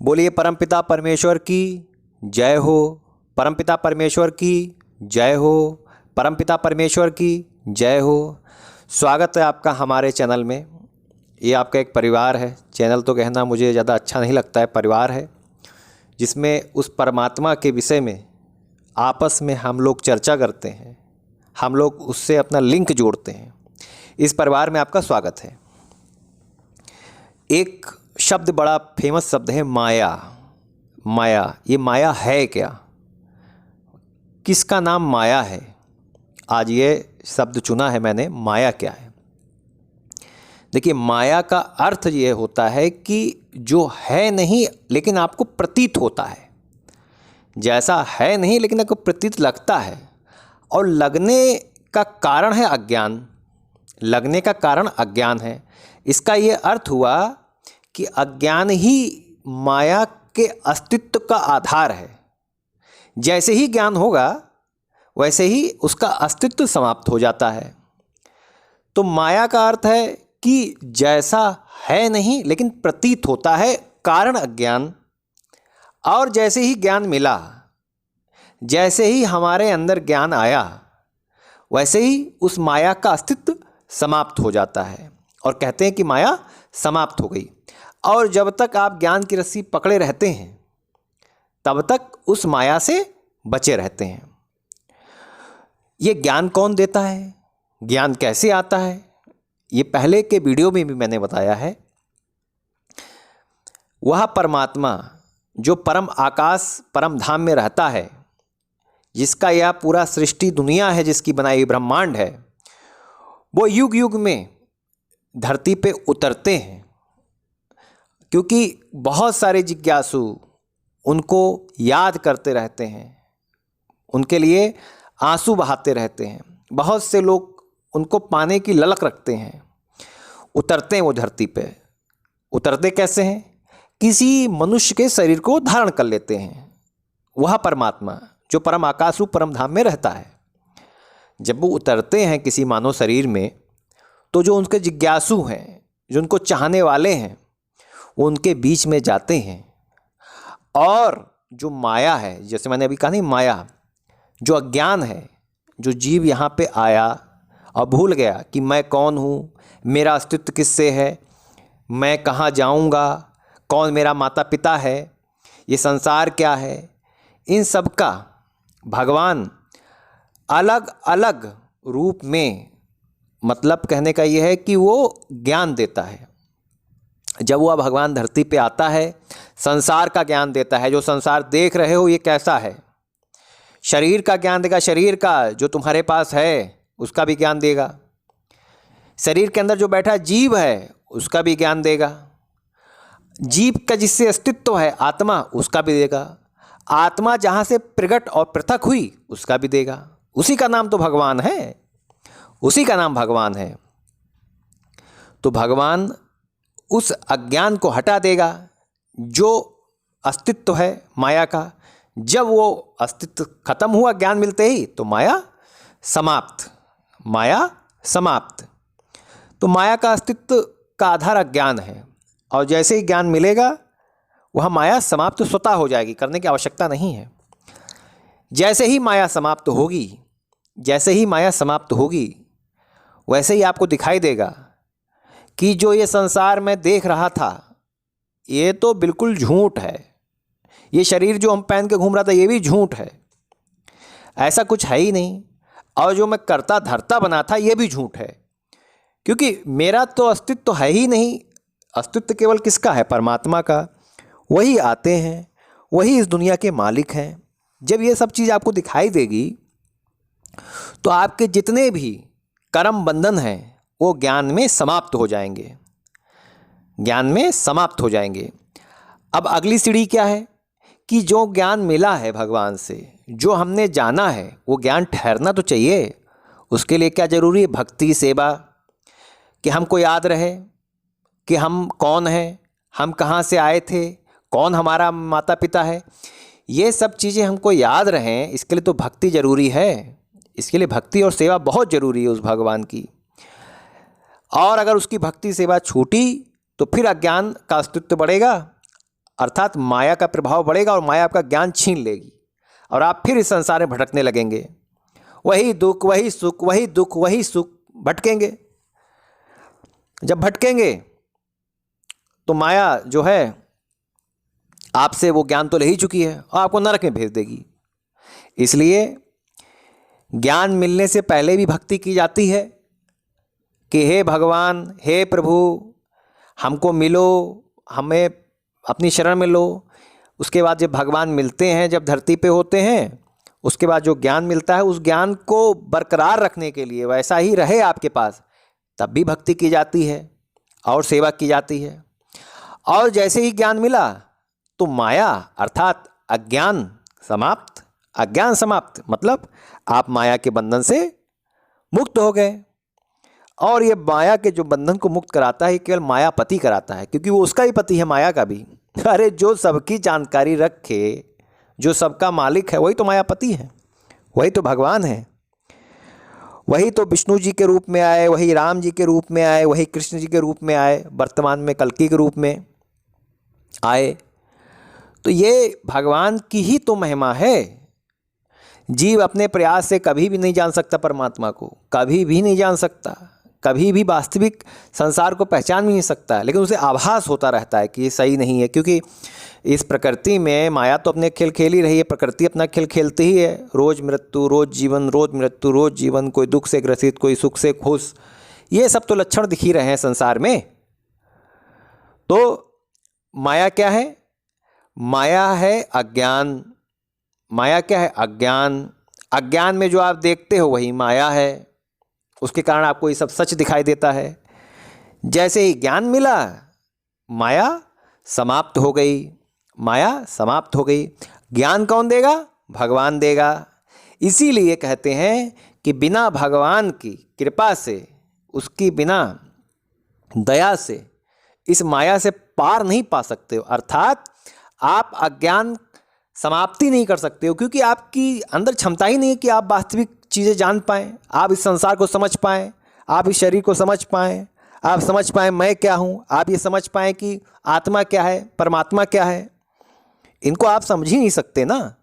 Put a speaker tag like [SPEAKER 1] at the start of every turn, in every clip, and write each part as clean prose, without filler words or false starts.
[SPEAKER 1] बोलिए परमपिता परमेश्वर की जय हो। परमपिता परमेश्वर की जय हो। परमपिता परमेश्वर की जय हो। स्वागत है आपका हमारे चैनल में। ये आपका एक परिवार है। चैनल तो कहना मुझे ज़्यादा अच्छा नहीं लगता है, परिवार है जिसमें उस परमात्मा के विषय में आपस में हम लोग चर्चा करते हैं, हम लोग उससे अपना लिंक जोड़ते हैं। इस परिवार में आपका स्वागत है। एक शब्द बड़ा फेमस शब्द है माया। माया, ये माया है क्या? किसका नाम माया है? आज ये शब्द चुना है मैंने, माया क्या है। देखिए, माया का अर्थ ये होता है कि जो है नहीं लेकिन आपको प्रतीत होता है, जैसा है नहीं लेकिन आपको प्रतीत लगता है। और लगने का कारण है अज्ञान। लगने का कारण अज्ञान है। इसका ये अर्थ हुआ कि अज्ञान ही माया के अस्तित्व का आधार है। जैसे ही ज्ञान होगा वैसे ही उसका अस्तित्व समाप्त हो जाता है। तो माया का अर्थ है कि जैसा है नहीं लेकिन प्रतीत होता है, कारण अज्ञान। और जैसे ही ज्ञान मिला, जैसे ही हमारे अंदर ज्ञान आया, वैसे ही उस माया का अस्तित्व समाप्त हो जाता है और कहते हैं कि माया समाप्त हो गई। और जब तक आप ज्ञान की रस्सी पकड़े रहते हैं तब तक उस माया से बचे रहते हैं। ये ज्ञान कौन देता है? ज्ञान कैसे आता है? ये पहले के वीडियो में भी मैंने बताया है। वह परमात्मा जो परम आकाश परम धाम में रहता है, जिसका यह पूरा सृष्टि दुनिया है, जिसकी बनाई ब्रह्मांड है, वो युग युग में धरती पे उतरते हैं। क्योंकि बहुत सारे जिज्ञासु उनको याद करते रहते हैं, उनके लिए आंसू बहाते रहते हैं। बहुत से लोग उनको पाने की ललक रखते हैं। उतरते हैं वो धरती पे। उतरते कैसे हैं? किसी मनुष्य के शरीर को धारण कर लेते हैं। वह परमात्मा जो परम आकाश रूप परम धाम में रहता है, जब वो उतरते हैं किसी मानव शरीर में, तो जो उनके जिज्ञासु हैं, जो उनको चाहने वाले हैं, वो उनके बीच में जाते हैं। और जो माया है, जैसे मैंने अभी कहा नहीं, माया जो अज्ञान है, जो जीव यहाँ पे आया और भूल गया कि मैं कौन हूँ, मेरा अस्तित्व किससे है, मैं कहाँ जाऊँगा, कौन मेरा माता पिता है, ये संसार क्या है, इन सब का भगवान अलग अलग रूप में, मतलब कहने का ये है कि वो ज्ञान देता है। जब वह भगवान धरती पे आता है, संसार का ज्ञान देता है। जो संसार देख रहे हो ये कैसा है, शरीर का ज्ञान देगा। शरीर का जो तुम्हारे पास है उसका भी ज्ञान देगा। शरीर के अंदर जो बैठा जीव है उसका भी ज्ञान देगा। जीव का जिससे अस्तित्व है आत्मा, उसका भी देगा। आत्मा जहाँ से प्रकट और पृथक हुई उसका भी देगा। उसी का नाम तो भगवान है, उसी का नाम भगवान है। तो भगवान उस अज्ञान को हटा देगा जो अस्तित्व है माया का। जब वो अस्तित्व खत्म हुआ ज्ञान मिलते ही, तो माया समाप्त। माया समाप्त। तो माया का अस्तित्व का आधार अज्ञान है। और जैसे ही ज्ञान मिलेगा वह माया समाप्त स्वतः हो जाएगी, करने की आवश्यकता नहीं है। जैसे ही माया समाप्त होगी, जैसे ही माया समाप्त होगी, वैसे ही आपको दिखाई देगा कि जो ये संसार में देख रहा था ये तो बिल्कुल झूठ है। ये शरीर जो हम पहन के घूम रहा था ये भी झूठ है, ऐसा कुछ है ही नहीं। और जो मैं करता धरता बना था ये भी झूठ है, क्योंकि मेरा तो अस्तित्व तो है ही नहीं। अस्तित्व केवल किसका है? परमात्मा का। वही आते हैं, वही इस दुनिया के मालिक हैं। जब ये सब चीज़ आपको दिखाई देगी तो आपके जितने भी कर्म बंधन हैं वो ज्ञान में समाप्त हो जाएंगे, ज्ञान में समाप्त हो जाएंगे। अब अगली सीढ़ी क्या है कि जो ज्ञान मिला है भगवान से, जो हमने जाना है, वो ज्ञान ठहरना तो चाहिए। उसके लिए क्या ज़रूरी है? भक्ति, सेवा, कि हमको याद रहे कि हम कौन हैं, हम कहाँ से आए थे, कौन हमारा माता पिता है। ये सब चीज़ें हमको याद रहें, इसके लिए तो भक्ति ज़रूरी है। इसके लिए भक्ति और सेवा बहुत ज़रूरी है उस भगवान की। और अगर उसकी भक्ति सेवा छूटी तो फिर अज्ञान का अस्तित्व बढ़ेगा अर्थात माया का प्रभाव बढ़ेगा और माया आपका ज्ञान छीन लेगी और आप फिर इस संसार में भटकने लगेंगे। वही दुख, वही सुख, वही दुख, वही सुख, भटकेंगे। जब भटकेंगे तो माया जो है आपसे वो ज्ञान तो ले ही चुकी है और आपको नरक में भेज देगी। इसलिए ज्ञान मिलने से पहले भी भक्ति की जाती है कि हे भगवान, हे प्रभु, हमको मिलो, हमें अपनी शरण में लो। उसके बाद जब भगवान मिलते हैं, जब धरती पे होते हैं, उसके बाद जो ज्ञान मिलता है उस ज्ञान को बरकरार रखने के लिए, वैसा ही रहे आपके पास, तब भी भक्ति की जाती है और सेवा की जाती है। और जैसे ही ज्ञान मिला तो माया अर्थात अज्ञान समाप्त। अज्ञान समाप्त मतलब आप माया के बंधन से मुक्त हो गए। और ये माया के जो बंधन को मुक्त कराता है केवल मायापति कराता है, क्योंकि वो उसका ही पति है, माया का भी। अरे जो सबकी जानकारी रखे, जो सबका मालिक है, वही तो मायापति है, वही तो भगवान है। वही तो विष्णु जी के रूप में आए, वही राम जी के रूप में आए, वही कृष्ण जी के रूप में आए, वर्तमान में कल्कि के रूप में आए। तो ये भगवान की ही तो महिमा है। जीव अपने प्रयास से कभी भी नहीं जान सकता परमात्मा को, कभी भी नहीं जान सकता, कभी भी वास्तविक संसार को पहचान भी नहीं सकता, लेकिन उसे आभास होता रहता है कि ये सही नहीं है। क्योंकि इस प्रकृति में माया तो अपने खेल खेल ही रही है, प्रकृति अपना खेल खेलती ही है। रोज मृत्यु, रोज जीवन, रोज मृत्यु, रोज जीवन, कोई दुख से ग्रसित, कोई सुख से खुश, ये सब तो लक्षण दिख ही रहे हैं संसार में। तो माया क्या है? माया है अज्ञान। माया क्या है? अज्ञान। अज्ञान में जो आप देखते हो वही माया है, उसके कारण आपको ये सब सच दिखाई देता है। जैसे ही ज्ञान मिला, माया समाप्त हो गई। माया समाप्त हो गई। ज्ञान कौन देगा? भगवान देगा। इसीलिए कहते हैं कि बिना भगवान की कृपा से, उसकी बिना दया से इस माया से पार नहीं पा सकते हो। अर्थात आप अज्ञान समाप्ति नहीं कर सकते हो, क्योंकि आपकी अंदर क्षमता ही नहीं है कि आप वास्तविक चीज़ें जान पाएँ, आप इस संसार को समझ पाएँ, आप इस शरीर को समझ पाएँ, आप समझ पाएँ मैं क्या हूँ, आप ये समझ पाएँ कि आत्मा क्या है, परमात्मा क्या है। इनको आप समझ ही नहीं सकते ना।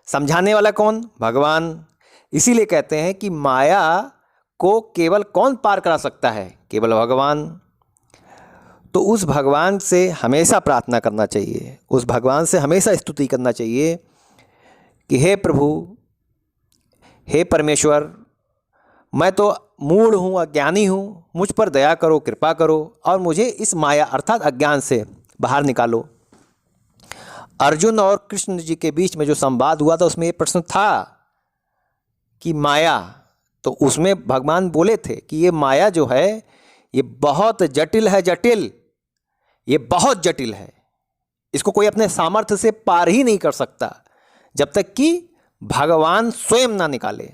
[SPEAKER 1] समझाने वाला कौन? भगवान। इसीलिए कहते हैं कि माया को केवल कौन पार करा सकता है? केवल भगवान। तो उस भगवान से हमेशा प्रार्थना करना चाहिए, उस भगवान से हमेशा स्तुति करना चाहिए कि हे प्रभु, हे परमेश्वर, मैं तो मूढ़ हूँ, अज्ञानी हूँ, मुझ पर दया करो, कृपा करो और मुझे इस माया अर्थात अज्ञान से बाहर निकालो। अर्जुन और कृष्ण जी के बीच में जो संवाद हुआ था उसमें ये प्रश्न था कि माया, तो उसमें भगवान बोले थे कि ये माया जो है ये बहुत जटिल है, जटिल, ये बहुत जटिल है, इसको कोई अपने सामर्थ्य से पार ही नहीं कर सकता जब तक कि भगवान स्वयं ना निकाले।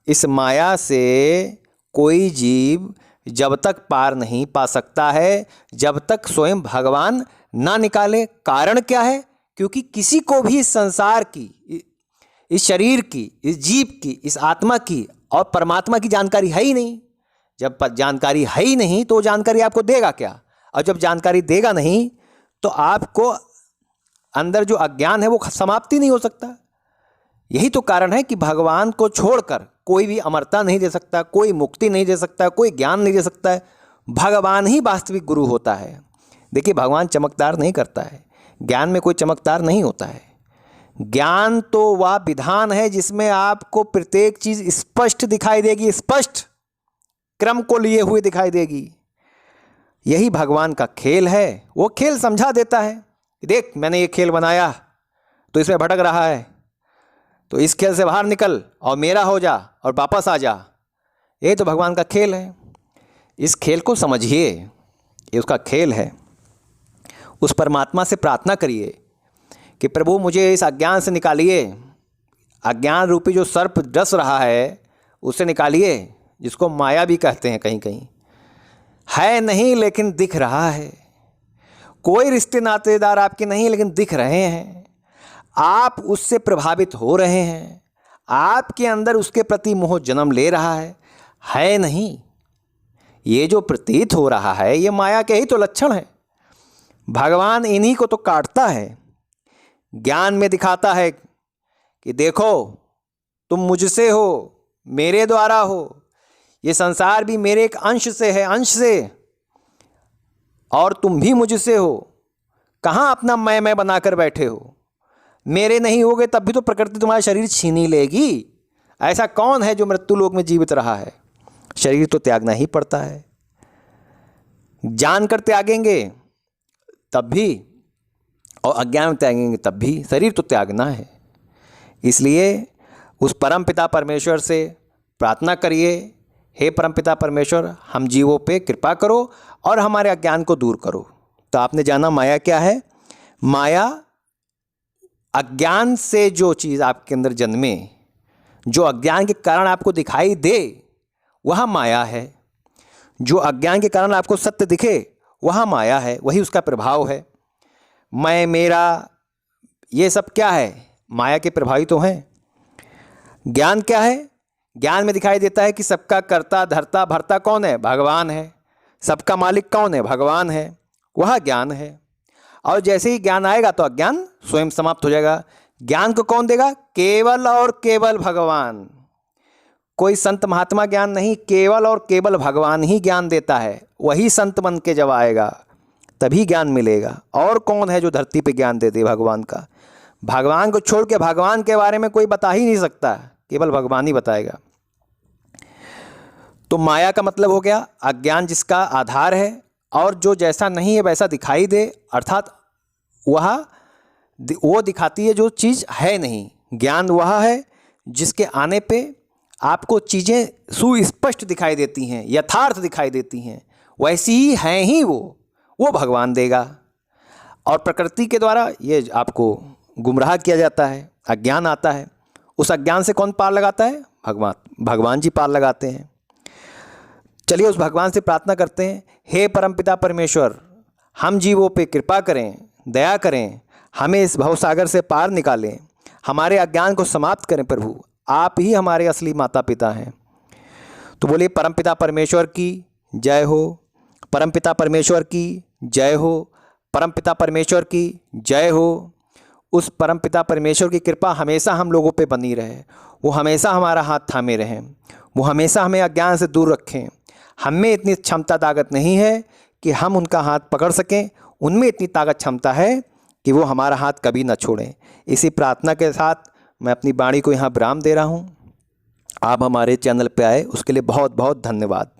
[SPEAKER 1] इस माया से कोई जीव जब तक पार नहीं पा सकता है जब तक स्वयं भगवान ना निकाले। कारण क्या है? क्योंकि किसी को भी इस संसार की, इस शरीर की, इस जीव की, इस आत्मा की और परमात्मा की जानकारी है ही नहीं। जब जानकारी है ही नहीं तो जानकारी आपको देगा क्या? और जब जानकारी देगा नहीं तो आपको अंदर जो अज्ञान है वो समाप्ति नहीं हो सकता। यही तो कारण है कि भगवान को छोड़कर कोई भी अमरता नहीं दे सकता, कोई मुक्ति नहीं दे सकता, कोई ज्ञान नहीं दे सकता है। भगवान ही वास्तविक गुरु होता है। देखिए, भगवान चमत्कार नहीं करता है, ज्ञान में कोई चमत्कार नहीं होता है। ज्ञान तो वह विधान है जिसमें आपको प्रत्येक चीज़ स्पष्ट दिखाई देगी, स्पष्ट क्रम को लिए हुए दिखाई देगी। यही भगवान का खेल है। वो खेल समझा देता है, देख मैंने ये खेल बनाया तो इसमें भटक रहा है, तो इस खेल से बाहर निकल और मेरा हो जा और वापस आ जा। ये तो भगवान का खेल है। इस खेल को समझिए, ये उसका खेल है। उस परमात्मा से प्रार्थना करिए कि प्रभु मुझे इस अज्ञान से निकालिए, अज्ञान रूपी जो सर्प डस रहा है उससे निकालिए, जिसको माया भी कहते हैं कहीं कहीं। है नहीं लेकिन दिख रहा है, कोई रिश्ते नातेदार आपके नहीं लेकिन दिख रहे हैं, आप उससे प्रभावित हो रहे हैं, आपके अंदर उसके प्रति मोह जन्म ले रहा है नहीं। ये जो प्रतीत हो रहा है ये माया के ही तो लक्षण है। भगवान इन्हीं को तो काटता है, ज्ञान में दिखाता है कि देखो तुम मुझसे हो, मेरे द्वारा हो, ये संसार भी मेरे एक अंश से है, अंश से, और तुम भी मुझसे हो। कहाँ अपना मैं बनाकर बैठे हो? मेरे नहीं होगे तब भी तो प्रकृति तुम्हारा शरीर छीन ही लेगी। ऐसा कौन है जो मृत्यु लोक में जीवित रहा है? शरीर तो त्यागना ही पड़ता है। जानकर त्यागेंगे तब भी और अज्ञान में त्यागेंगे तब भी, शरीर तो त्यागना है। इसलिए उस परम पिता परमेश्वर से प्रार्थना करिए, हे परम पिता परमेश्वर हम जीवों पे कृपा करो और हमारे अज्ञान को दूर करो। तो आपने जाना माया क्या है? माया अज्ञान से जो चीज़ आपके अंदर जन्मे, जो अज्ञान के कारण आपको दिखाई दे, वह माया है। जो अज्ञान के कारण आपको सत्य दिखे, वह माया है, वही उसका प्रभाव है। मैं, मेरा, ये सब क्या है? माया के प्रभावी तो हैं। ज्ञान क्या है? ज्ञान में दिखाई देता है कि सबका कर्ता धर्ता भरता कौन है? भगवान है। सबका मालिक कौन है? भगवान है। वह ज्ञान है। और जैसे ही ज्ञान आएगा तो अज्ञान स्वयं समाप्त हो जाएगा। ज्ञान को कौन देगा? केवल और केवल भगवान। कोई संत महात्मा ज्ञान नहीं, केवल और केवल भगवान ही ज्ञान देता है। वही संत बन के जब आएगा तभी ज्ञान मिलेगा। और कौन है जो धरती पे ज्ञान दे दे भगवान का? भगवान को छोड़ के भगवान के बारे में कोई बता ही नहीं सकता, केवल भगवान ही बताएगा। तो माया का मतलब हो गया अज्ञान जिसका आधार है, और जो जैसा नहीं है वैसा दिखाई दे, अर्थात वो दिखाती है जो चीज़ है नहीं। ज्ञान वह है जिसके आने पे आपको चीज़ें सुस्पष्ट दिखाई देती हैं, यथार्थ दिखाई देती हैं, वैसी ही हैं ही वो भगवान देगा। और प्रकृति के द्वारा ये आपको गुमराह किया जाता है, अज्ञान आता है। उस अज्ञान से कौन पार लगाता है? भगवान जी पार लगाते हैं। चलिए उस भगवान से प्रार्थना करते हैं, हे परमपिता परमेश्वर हम जीवों पे कृपा करें, दया करें, हमें इस भवसागर से पार निकालें, हमारे अज्ञान को समाप्त करें। प्रभु आप ही हमारे असली माता पिता हैं। तो बोलिए परमपिता परमेश्वर की जय हो, परमपिता परमेश्वर की जय हो, परमपिता परमेश्वर की जय हो। उस परमपिता परमेश्वर की कृपा हमेशा हम लोगों पे बनी रहे, वो हमेशा हमारा हाथ थामे रहें, वो हमेशा हमें अज्ञान से दूर रखें। हमें इतनी क्षमता ताकत नहीं है कि हम उनका हाथ पकड़ सकें, उनमें इतनी ताकत क्षमता है कि वो हमारा हाथ कभी न छोड़ें। इसी प्रार्थना के साथ मैं अपनी वाणी को यहाँ विराम दे रहा हूँ। आप हमारे चैनल पे आए उसके लिए बहुत बहुत धन्यवाद।